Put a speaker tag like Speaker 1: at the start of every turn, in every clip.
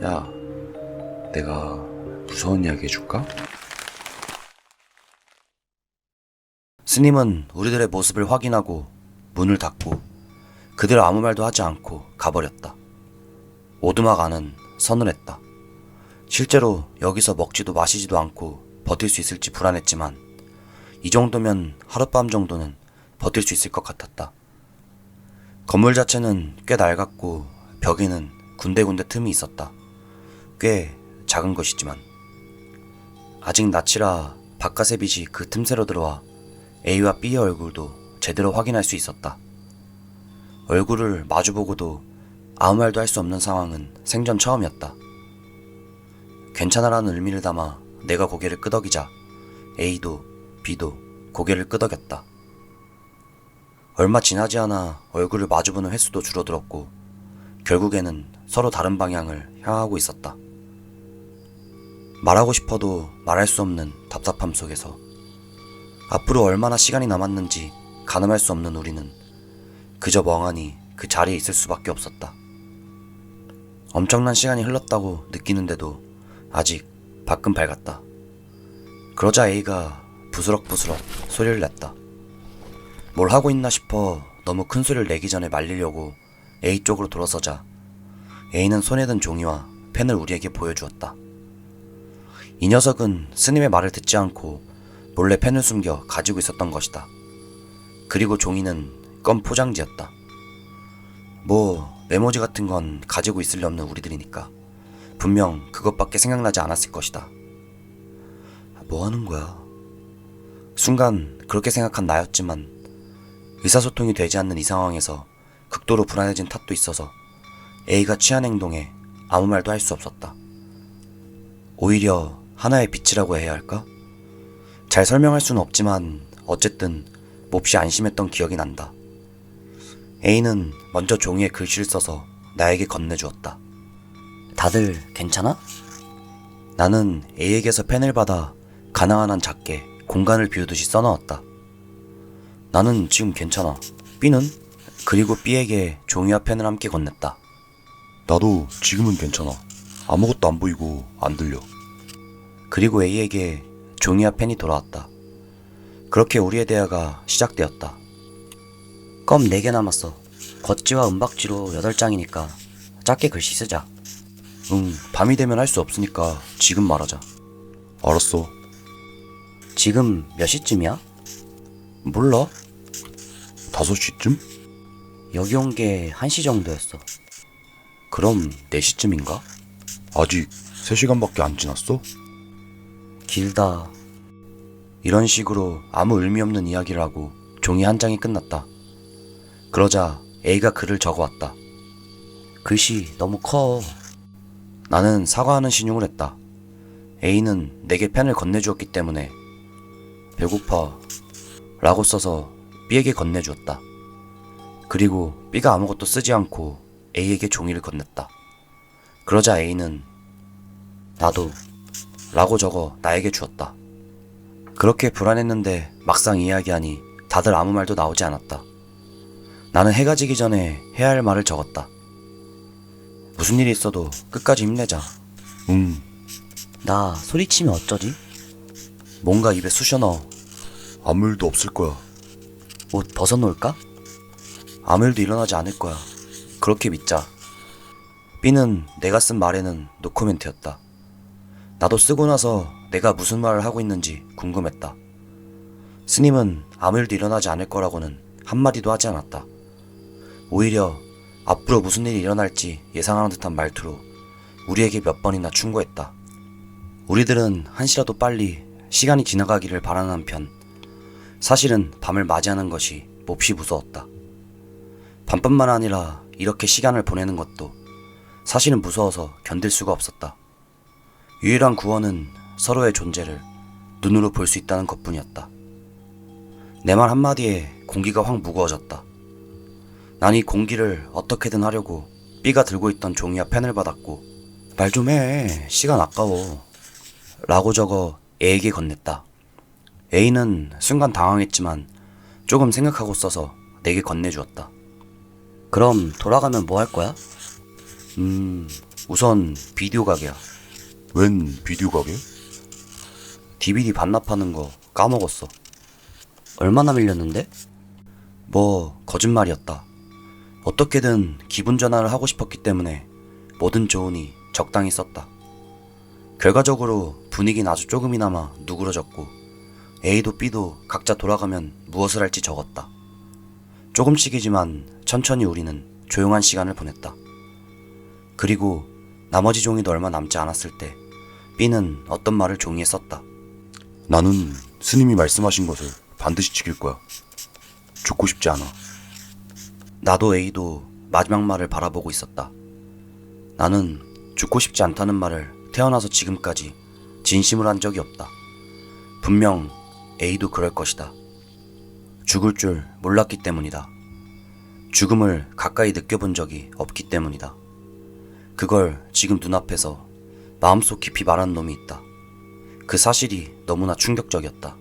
Speaker 1: 야, 내가 무서운 이야기 해줄까? 스님은 우리들의 모습을 확인하고 문을 닫고 그들 아무 말도 하지 않고 가버렸다. 오두막 안은 서늘했다. 실제로 여기서 먹지도 마시지도 않고 버틸 수 있을지 불안했지만 이 정도면 하룻밤 정도는 버틸 수 있을 것 같았다. 건물 자체는 꽤 낡았고 벽에는 군데군데 틈이 있었다. 꽤 작은 것이지만 아직 낮이라 바깥의 빛이 그 틈새로 들어와 A와 B의 얼굴도 제대로 확인할 수 있었다. 얼굴을 마주보고도 아무 말도 할 수 없는 상황은 생전 처음이었다. 괜찮아라는 의미를 담아 내가 고개를 끄덕이자 A도 B도 고개를 끄덕였다. 얼마 지나지 않아 얼굴을 마주보는 횟수도 줄어들었고 결국에는 서로 다른 방향을 향하고 있었다. 말하고 싶어도 말할 수 없는 답답함 속에서 앞으로 얼마나 시간이 남았는지 가늠할 수 없는 우리는 그저 멍하니 그 자리에 있을 수밖에 없었다. 엄청난 시간이 흘렀다고 느끼는데도 아직 밖은 밝았다. 그러자 A가 부스럭부스럭 소리를 냈다. 뭘 하고 있나 싶어 너무 큰 소리를 내기 전에 말리려고 A 쪽으로 돌아서자 A는 손에 든 종이와 펜을 우리에게 보여주었다. 이 녀석은 스님의 말을 듣지 않고 몰래 펜을 숨겨 가지고 있었던 것이다. 그리고 종이는 껌 포장지였다. 뭐 메모지 같은 건 가지고 있을 리 없는 우리들이니까 분명 그것밖에 생각나지 않았을 것이다. 뭐 하는 거야? 순간 그렇게 생각한 나였지만 의사소통이 되지 않는 이 상황에서 극도로 불안해진 탓도 있어서 A가 취한 행동에 아무 말도 할 수 없었다. 오히려 하나의 빛이라고 해야 할까? 잘 설명할 수는 없지만 어쨌든 몹시 안심했던 기억이 난다. A는 먼저 종이에 글씨를 써서 나에게 건네주었다. 다들 괜찮아? 나는 A에게서 펜을 받아 가능한 한 작게 공간을 비우듯이 써넣었다. 나는 지금 괜찮아. B는? 그리고 B에게 종이와 펜을 함께 건넸다.
Speaker 2: 나도 지금은 괜찮아. 아무것도 안 보이고 안 들려.
Speaker 1: 그리고 A에게 종이와 펜이 돌아왔다. 그렇게 우리의 대화가 시작되었다. 껌 4개 남았어. 겉지와 은박지로 8장이니까 작게 글씨 쓰자. 밤이 되면 할 수 없으니까 지금 말하자.
Speaker 2: 알았어.
Speaker 1: 지금 몇 시쯤이야? 몰라.
Speaker 2: 5시쯤?
Speaker 1: 여기 온 게 1시 정도였어. 그럼 4시쯤인가?
Speaker 2: 아직 3시간밖에 안 지났어?
Speaker 1: 길다. 이런 식으로 아무 의미 없는 이야기를 하고 종이 한 장이 끝났다. 그러자 A가 글을 적어왔다. 글씨 너무 커. 나는 사과하는 신용을 했다. A는 내게 펜을 건네주었기 때문에 배고파 라고 써서 B에게 건네주었다. 그리고 B가 아무것도 쓰지 않고 A에게 종이를 건넸다. 그러자 A는 나도 라고 적어 나에게 주었다. 그렇게 불안했는데 막상 이야기하니 다들 아무 말도 나오지 않았다. 나는 해가 지기 전에 해야 할 말을 적었다. 무슨 일이 있어도 끝까지 힘내자. 나 소리치면 어쩌지? 뭔가 입에 쑤셔 넣어.
Speaker 2: 아무 일도 없을 거야.
Speaker 1: 옷 벗어놓을까? 아무 일도 일어나지 않을 거야. 그렇게 믿자. B는 내가 쓴 말에는 노코멘트였다. 나도 쓰고 나서 내가 무슨 말을 하고 있는지 궁금했다. 스님은 아무 일도 일어나지 않을 거라고는 한마디도 하지 않았다. 오히려 앞으로 무슨 일이 일어날지 예상하는 듯한 말투로 우리에게 몇 번이나 충고했다. 우리들은 한시라도 빨리 시간이 지나가기를 바라는 한편 사실은 밤을 맞이하는 것이 몹시 무서웠다. 밤뿐만 아니라 이렇게 시간을 보내는 것도 사실은 무서워서 견딜 수가 없었다. 유일한 구원은 서로의 존재를 눈으로 볼 수 있다는 것뿐이었다. 내 말 한마디에 공기가 확 무거워졌다. 난 이 공기를 어떻게든 하려고 B가 들고 있던 종이와 펜을 받았고 말 좀 해. 시간 아까워. 라고 적어 A에게 건넸다. A는 순간 당황했지만 조금 생각하고 써서 내게 건네주었다. 그럼 돌아가면 뭐 할 거야? 우선 비디오 가게야.
Speaker 2: 웬 비디오 가게?
Speaker 1: DVD 반납하는 거 까먹었어. 얼마나 밀렸는데? 뭐 거짓말이었다. 어떻게든 기분 전환을 하고 싶었기 때문에 뭐든 좋으니 적당히 썼다. 결과적으로 분위기는 아주 조금이나마 누그러졌고 A도 B도 각자 돌아가면 무엇을 할지 적었다. 조금씩이지만 천천히 우리는 조용한 시간을 보냈다. 그리고 나머지 종이도 얼마 남지 않았을 때 B는 어떤 말을 종이에 썼다.
Speaker 2: 나는 스님이 말씀하신 것을 반드시 지킬 거야. 죽고 싶지 않아.
Speaker 1: 나도 A도 마지막 말을 바라보고 있었다. 나는 죽고 싶지 않다는 말을 태어나서 지금까지 진심으로 한 적이 없다. 분명 A도 그럴 것이다. 죽을 줄 몰랐기 때문이다. 죽음을 가까이 느껴본 적이 없기 때문이다. 그걸 지금 눈앞에서 마음속 깊이 말하는 놈이 있다. 그 사실이 너무나 충격적이었다.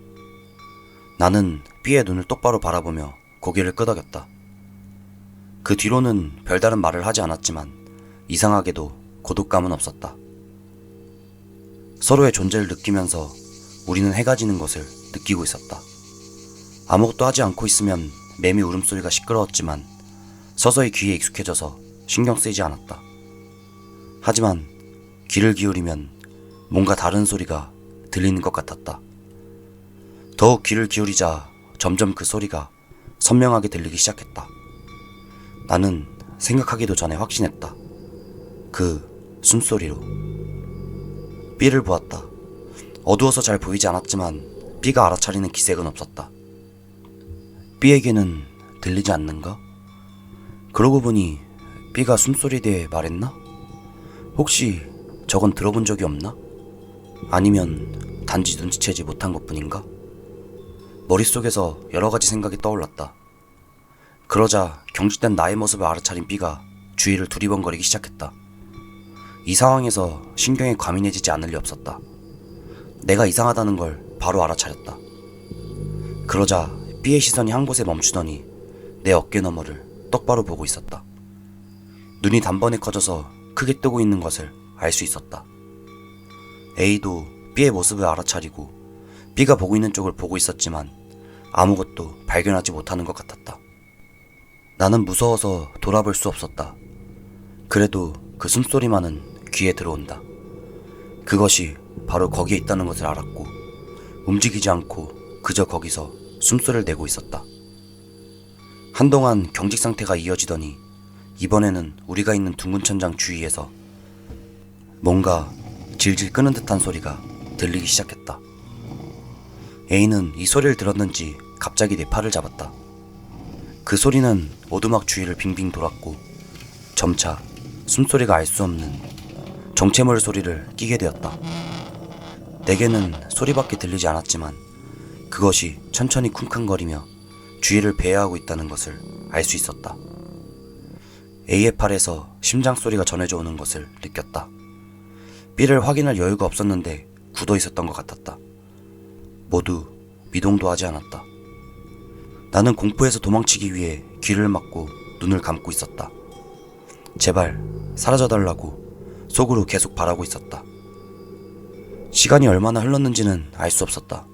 Speaker 1: 나는 B의 눈을 똑바로 바라보며 고개를 끄덕였다. 그 뒤로는 별다른 말을 하지 않았지만 이상하게도 고독감은 없었다. 서로의 존재를 느끼면서 우리는 해가 지는 것을 느끼고 있었다. 아무것도 하지 않고 있으면 매미 울음소리가 시끄러웠지만 서서히 귀에 익숙해져서 신경 쓰이지 않았다. 하지만 귀를 기울이면 뭔가 다른 소리가 들리는 것 같았다. 더욱 귀를 기울이자 점점 그 소리가 선명하게 들리기 시작했다. 나는 생각하기도 전에 확신했다. 그 숨소리로. B를 보았다. 어두워서 잘 보이지 않았지만 B가 알아차리는 기색은 없었다. B에게는 들리지 않는가? 그러고 보니 B가 숨소리에 대해 말했나? 혹시 저건 들어본 적이 없나? 아니면 단지 눈치채지 못한 것뿐인가? 머릿속에서 여러 가지 생각이 떠올랐다. 그러자 경직된 나의 모습을 알아차린 B가 주위를 두리번거리기 시작했다. 이 상황에서 신경이 과민해지지 않을 리 없었다. 내가 이상하다는 걸 바로 알아차렸다. 그러자 B의 시선이 한 곳에 멈추더니 내 어깨 너머를 똑바로 보고 있었다. 눈이 단번에 커져서 크게 뜨고 있는 것을 알 수 있었다. A도 B의 모습을 알아차리고 B가 보고 있는 쪽을 보고 있었지만 아무것도 발견하지 못하는 것 같았다. 나는 무서워서 돌아볼 수 없었다. 그래도 그 숨소리만은 귀에 들어온다. 그것이 바로 거기에 있다는 것을 알았고 움직이지 않고 그저 거기서 숨소리를 내고 있었다. 한동안 경직 상태가 이어지더니 이번에는 우리가 있는 둥근 천장 주위에서 뭔가 질질 끄는 듯한 소리가 들리기 시작했다. A는 이 소리를 들었는지 갑자기 내 팔을 잡았다. 그 소리는 오두막 주위를 빙빙 돌았고 점차 숨소리가 알 수 없는 정체모를 소리를 끼게 되었다. 내게는 소리밖에 들리지 않았지만 그것이 천천히 쿵쾅거리며 주위를 배회하고 있다는 것을 알 수 있었다. A의 팔에서 심장 소리가 전해져 오는 것을 느꼈다. B를 확인할 여유가 없었는데 굳어 있었던 것 같았다. 모두 미동도 하지 않았다. 나는 공포에서 도망치기 위해 귀를 막고 눈을 감고 있었다. 제발 사라져달라고 속으로 계속 바라고 있었다. 시간이 얼마나 흘렀는지는 알 수 없었다.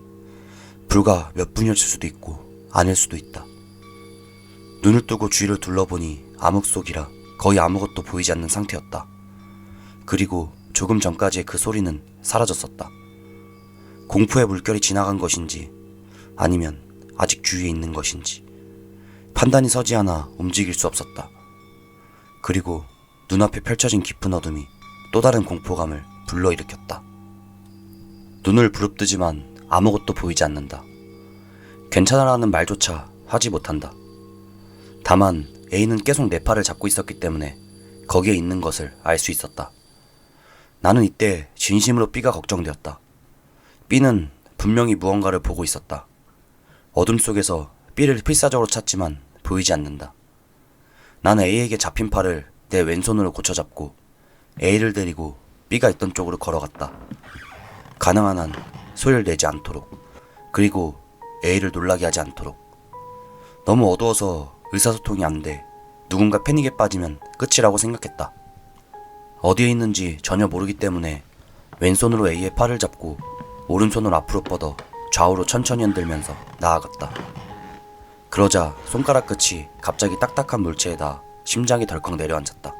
Speaker 1: 불과 몇 분이었을 수도 있고 아닐 수도 있다. 눈을 뜨고 주위를 둘러보니 암흑 속이라 거의 아무것도 보이지 않는 상태였다. 그리고 조금 전까지의 그 소리는 사라졌었다. 공포의 물결이 지나간 것인지 아니면 아직 주위에 있는 것인지 판단이 서지 않아 움직일 수 없었다. 그리고 눈앞에 펼쳐진 깊은 어둠이 또 다른 공포감을 불러일으켰다. 눈을 부릅뜨지만 아무것도 보이지 않는다. 괜찮아라는 말조차 하지 못한다. 다만 A는 계속 내 팔을 잡고 있었기 때문에 거기에 있는 것을 알 수 있었다. 나는 이때 진심으로 B가 걱정되었다. B는 분명히 무언가를 보고 있었다. 어둠 속에서 B를 필사적으로 찾지만 보이지 않는다. 나는 A에게 잡힌 팔을 내 왼손으로 고쳐잡고 A를 데리고 B가 있던 쪽으로 걸어갔다. 가능한 한 소리를 내지 않도록, 그리고 A를 놀라게 하지 않도록. 너무 어두워서 의사소통이 안 돼 누군가 패닉에 빠지면 끝이라고 생각했다. 어디에 있는지 전혀 모르기 때문에 왼손으로 A의 팔을 잡고 오른손을 앞으로 뻗어 좌우로 천천히 흔들면서 나아갔다. 그러자 손가락 끝이 갑자기 딱딱한 물체에 닿아 심장이 덜컥 내려앉았다.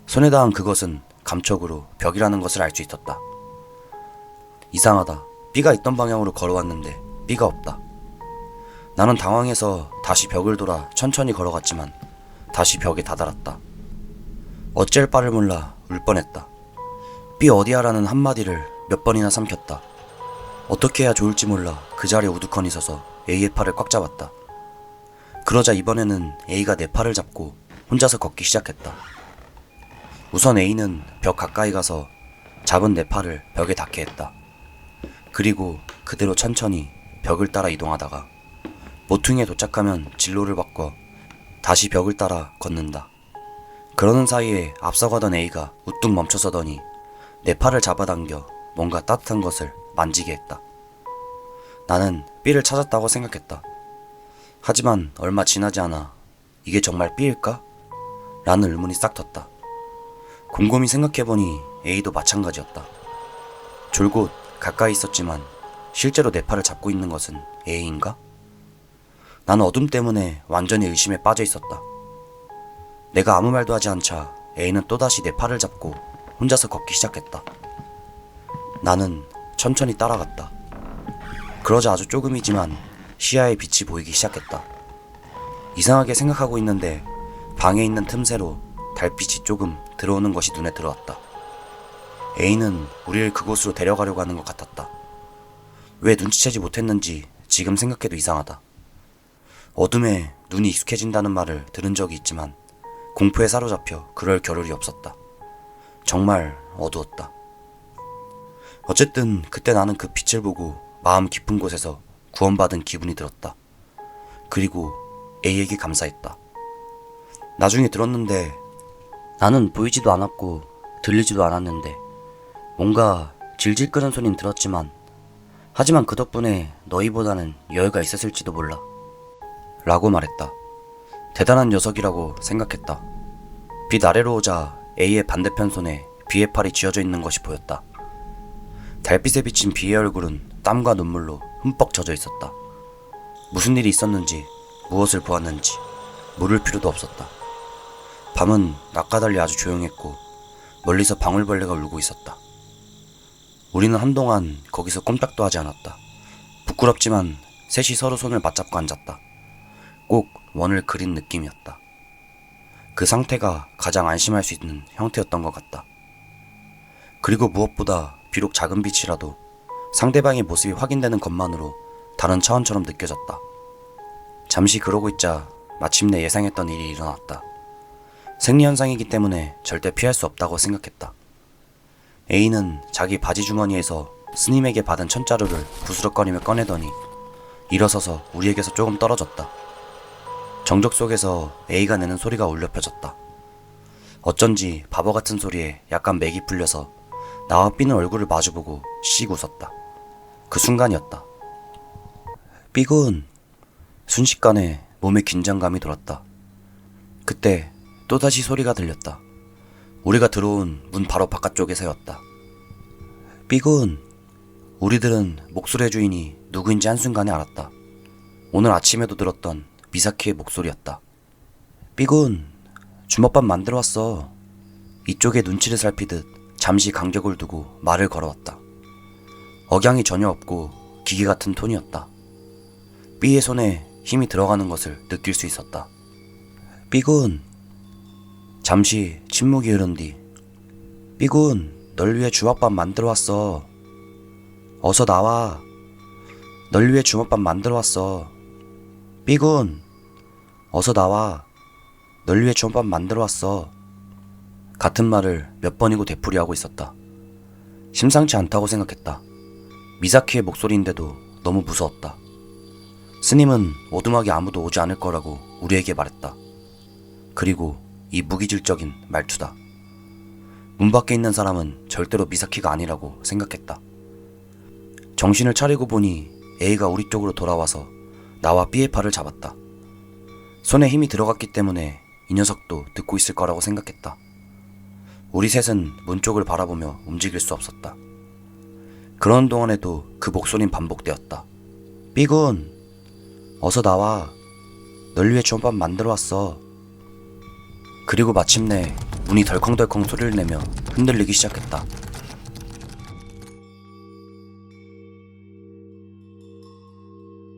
Speaker 1: 손에 닿은 그것은 감촉으로 벽이라는 것을 알 수 있었다. 이상하다. B가 있던 방향으로 걸어왔는데 B가 없다. 나는 당황해서 다시 벽을 돌아 천천히 걸어갔지만 다시 벽에 다다랐다. 어쩔 바를 몰라 울 뻔했다. B 어디야라는 한마디를 몇 번이나 삼켰다. 어떻게 해야 좋을지 몰라 그 자리에 우두커니 서서 A의 팔을 꽉 잡았다. 그러자 이번에는 A가 내 팔을 잡고 혼자서 걷기 시작했다. 우선 A는 벽 가까이 가서 잡은 내 팔을 벽에 닿게 했다. 그리고 그대로 천천히 벽을 따라 이동하다가 모퉁이에 도착하면 진로를 바꿔 다시 벽을 따라 걷는다. 그러는 사이에 앞서가던 A가 우뚝 멈춰서더니 내 팔을 잡아당겨 뭔가 따뜻한 것을 만지게 했다. 나는 B를 찾았다고 생각했다. 하지만 얼마 지나지 않아 이게 정말 B일까? 라는 의문이 싹 텄다. 곰곰이 생각해보니 A도 마찬가지였다. 졸곧 가까이 있었지만 실제로 내 팔을 잡고 있는 것은 A인가? 나는 어둠 때문에 완전히 의심에 빠져 있었다. 내가 아무 말도 하지 않자 A는 또다시 내 팔을 잡고 혼자서 걷기 시작했다. 나는 천천히 따라갔다. 그러자 아주 조금이지만 시야에 빛이 보이기 시작했다. 이상하게 생각하고 있는데 방에 있는 틈새로 달빛이 조금 들어오는 것이 눈에 들어왔다. A는 우리를 그곳으로 데려가려고 하는 것 같았다. 왜 눈치채지 못했는지 지금 생각해도 이상하다. 어둠에 눈이 익숙해진다는 말을 들은 적이 있지만 공포에 사로잡혀 그럴 겨를이 없었다. 정말 어두웠다. 어쨌든 그때 나는 그 빛을 보고 마음 깊은 곳에서 구원받은 기분이 들었다. 그리고 A에게 감사했다. 나중에 들었는데 나는 보이지도 않았고 들리지도 않았는데 뭔가 질질 끄는 소린 들었지만 하지만 그 덕분에 너희보다는 여유가 있었을지도 몰라 라고 말했다. 대단한 녀석이라고 생각했다. 빛 아래로 오자 A의 반대편 손에 B의 팔이 쥐어져 있는 것이 보였다. 달빛에 비친 B의 얼굴은 땀과 눈물로 흠뻑 젖어 있었다. 무슨 일이 있었는지 무엇을 보았는지 물을 필요도 없었다. 밤은 낮과 달리 아주 조용했고 멀리서 방울벌레가 울고 있었다. 우리는 한동안 거기서 꼼짝도 하지 않았다. 부끄럽지만 셋이 서로 손을 맞잡고 앉았다. 꼭 원을 그린 느낌이었다. 그 상태가 가장 안심할 수 있는 형태였던 것 같다. 그리고 무엇보다 비록 작은 빛이라도 상대방의 모습이 확인되는 것만으로 다른 차원처럼 느껴졌다. 잠시 그러고 있자 마침내 예상했던 일이 일어났다. 생리현상이기 때문에 절대 피할 수 없다고 생각했다. A는 자기 바지 주머니에서 스님에게 받은 천자루를 부스럭거리며 꺼내더니 일어서서 우리에게서 조금 떨어졌다. 정적 속에서 A가 내는 소리가 울려 퍼졌다. 어쩐지 바보 같은 소리에 약간 맥이 풀려서 나와 B는 얼굴을 마주보고 씩 웃었다. 그 순간이었다. B군. 순식간에 몸에 긴장감이 돌았다. 그때 또다시 소리가 들렸다. 우리가 들어온 문 바로 바깥쪽에서였다. B군. 우리들은 목소리의 주인이 누구인지 한순간에 알았다. 오늘 아침에도 들었던 미사키의 목소리였다. B군. 주먹밥 만들어 왔어. 이쪽에 눈치를 살피듯 잠시 간격을 두고 말을 걸어왔다. 억양이 전혀 없고 기계 같은 톤이었다. B의 손에 힘이 들어가는 것을 느낄 수 있었다. B군. 잠시 침묵이 흐른 뒤 B군, 널 위해 주먹밥 만들어 왔어. 어서 나와. 널 위해 주먹밥 만들어 왔어. B군, 어서 나와. 널 위해 주먹밥 만들어 왔어. 같은 말을 몇 번이고 되풀이하고 있었다. 심상치 않다고 생각했다. 미사키의 목소리인데도 너무 무서웠다. 스님은 오두막에 아무도 오지 않을 거라고 우리에게 말했다. 그리고 이 무기질적인 말투다. 문 밖에 있는 사람은 절대로 미사키가 아니라고 생각했다. 정신을 차리고 보니 A가 우리 쪽으로 돌아와서 나와 B의 팔을 잡았다. 손에 힘이 들어갔기 때문에 이 녀석도 듣고 있을 거라고 생각했다. 우리 셋은 문 쪽을 바라보며 움직일 수 없었다. 그런 동안에도 그 목소리는 반복되었다. 삐군, 어서 나와. 널 위해 주먹밥 만들어 왔어. 그리고 마침내 문이 덜컹덜컹 소리를 내며 흔들리기 시작했다.